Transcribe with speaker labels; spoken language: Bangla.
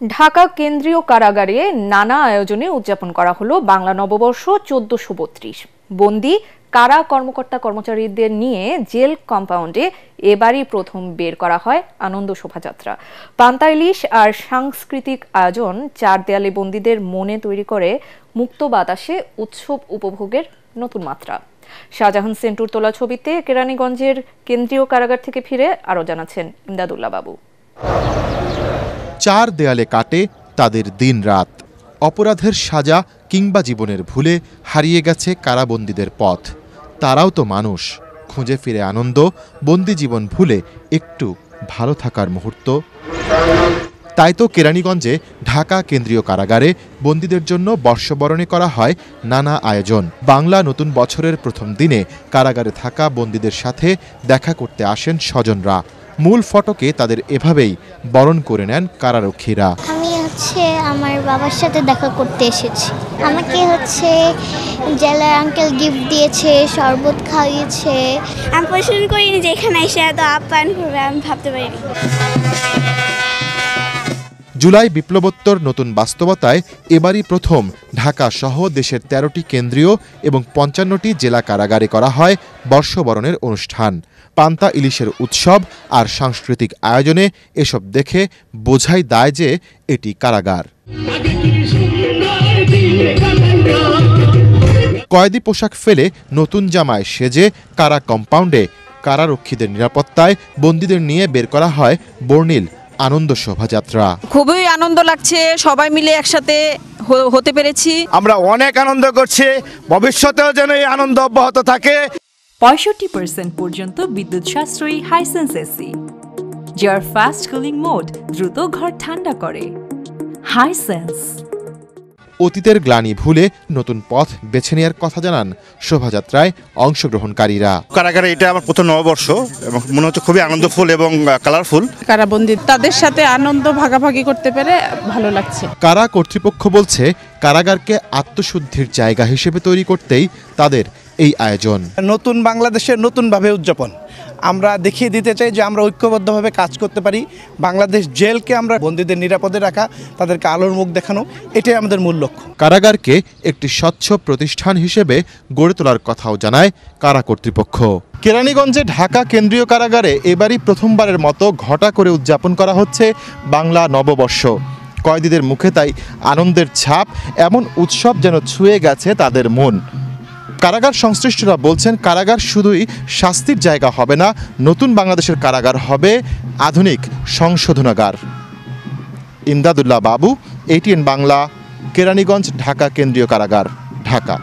Speaker 1: ঢাকা কেন্দ্রীয় কারাগারে নানা আয়োজনে উদযাপন করা হলো বাংলা নববর্ষ 1432। বন্দী কারা কর্মকর্তা কর্মচারীদের নিয়ে জেল কম্পাউন্ডে এবারই প্রথম বের করা হয় আনন্দ শোভাযাত্রা। পান্তা ইলিশ আর সাংস্কৃতিক আয়োজন চার দেয়ালে বন্দীদের মনে তৈরি করে মুক্ত বাতাসে উৎসব উপভোগের নতুন মাত্রা। শাহজাহান সেন্টুর তোলা ছবিতে কেরানীগঞ্জের কেন্দ্রীয় কারাগার থেকে ফিরে আরো জানাচ্ছেন ইমদাদুল্লাহ বাবু।
Speaker 2: চার দেয়ালে কাটে তাদের দিন রাত। অপরাধের সাজা কিংবা জীবনের ভুলে হারিয়ে গেছে কারাবন্দীদের পথ। তারাও তো মানুষ, খুঁজে ফিরে আনন্দ, বন্দি জীবন ভুলে একটু ভালো থাকার মুহূর্ত। তাই তো কেরানীগঞ্জে ঢাকা কেন্দ্রীয় কারাগারে বন্দীদের জন্য বর্ষবরণে করা হয় নানা আয়োজন। বাংলা নতুন বছরের প্রথম দিনে কারাগারে থাকা বন্দীদের সাথে দেখা করতে আসেন স্বজনরা। মূল ফটকে তাদের এভাবেই বরণ করে নেন কারারক্ষীরা।
Speaker 3: আমি আমার বাবার সাথে দেখা করতে এসেছি। আমাকে জেলার আঙ্কেল গিফট দিয়েছে, শরবত খাইয়েছে।
Speaker 4: আমি পছন্দ করিনি যে এখানে এসে এত আপ্যায়ন করবে, আমি ভাবতে পারিনি।
Speaker 2: জুলাই বিপ্লবোত্তর নতুন বাস্তবতায় এবারই প্রথম ঢাকা সহ দেশের ১৩টি কেন্দ্রীয় এবং ৫৫টি জেলা কারাগারে করা হয় বর্ষবরণের অনুষ্ঠান। পান্তা ইলিশের উৎসব আর সাংস্কৃতিক আয়োজনে এসব দেখে বোঝাই দায় যে এটি কারাগার। কয়েদি পোশাক ফেলে নতুন জামায় সেজে কারা কম্পাউন্ডে কারারক্ষীদের নিরাপত্তায় বন্দীদের নিয়ে বের করা হয় বর্ণিল আনন্দ শোভাযাত্রা।
Speaker 5: খুবই আনন্দ লাগছে, সবাই মিলে একসাথে হতে পেরেছি।
Speaker 6: আমরা অনেক আনন্দ করছি, ভবিষ্যতেও যেন এই আনন্দ অব্যাহত থাকে।
Speaker 7: 65% পর্যন্ত বিদ্যুৎ সাশ্রয়ী হাইসেন্স এসি, যার ফাস্ট কুলিং মোড দ্রুত ঘর ঠান্ডা করে। হাইসেন্স।
Speaker 2: অতীতের গ্লানি ভুলে নতুন পথ বেছে নেওয়ার কথা জানান শোভাযাত্রায় অংশগ্রহণকারীরা।
Speaker 6: কারাগারে এটা আমার প্রথম নববর্ষ এবং মনে হচ্ছে খুবই আনন্দফুল এবং কালারফুল।
Speaker 8: কারাবন্দী তাদের সাথে আনন্দ ভাগাভাগি করতে পেরে ভালো লাগছে।
Speaker 2: কারা কর্তৃপক্ষ বলছে কারাগারকে আত্মশুদ্ধির জায়গা হিসেবে তৈরি করতেই তাদের এই আয়োজন।
Speaker 9: নতুন বাংলাদেশের নতুনভাবে উদযাপন আমরা দেখিয়ে দিতে চাই যে আমরা ঐক্যবদ্ধভাবে কাজ করতে পারি। বাংলাদেশ জেলকে আমরা বন্দীদের নিরাপদে রাখা, তাদেরকে আলোর মুখ দেখানো, এটাই আমাদের মূল লক্ষ্য।
Speaker 2: কারাগারকে একটি স্বচ্ছ প্রতিষ্ঠান হিসেবে গড়ে তোলার কথাও জানায় কারা কর্তৃপক্ষ। কেরানীগঞ্জে ঢাকা কেন্দ্রীয় কারাগারে এবারই প্রথমবারের মতো ঘটা করে উদযাপন করা হচ্ছে বাংলা নববর্ষ। কয়েদিদের মুখে তাই আনন্দের ছাপ, এমন উৎসব যেন ছুঁয়ে গেছে তাদের মন। কারাগার সংশ্লিষ্টরা বলছেন কারাগার শুধুই শাস্তির জায়গা হবে না, নতুন বাংলাদেশের কারাগার হবে আধুনিক সংশোধনাগার। ইমদাদুল্লাহ বাবু, ATN বাংলা, কেরানীগঞ্জ ঢাকা কেন্দ্রীয় কারাগার, ঢাকা।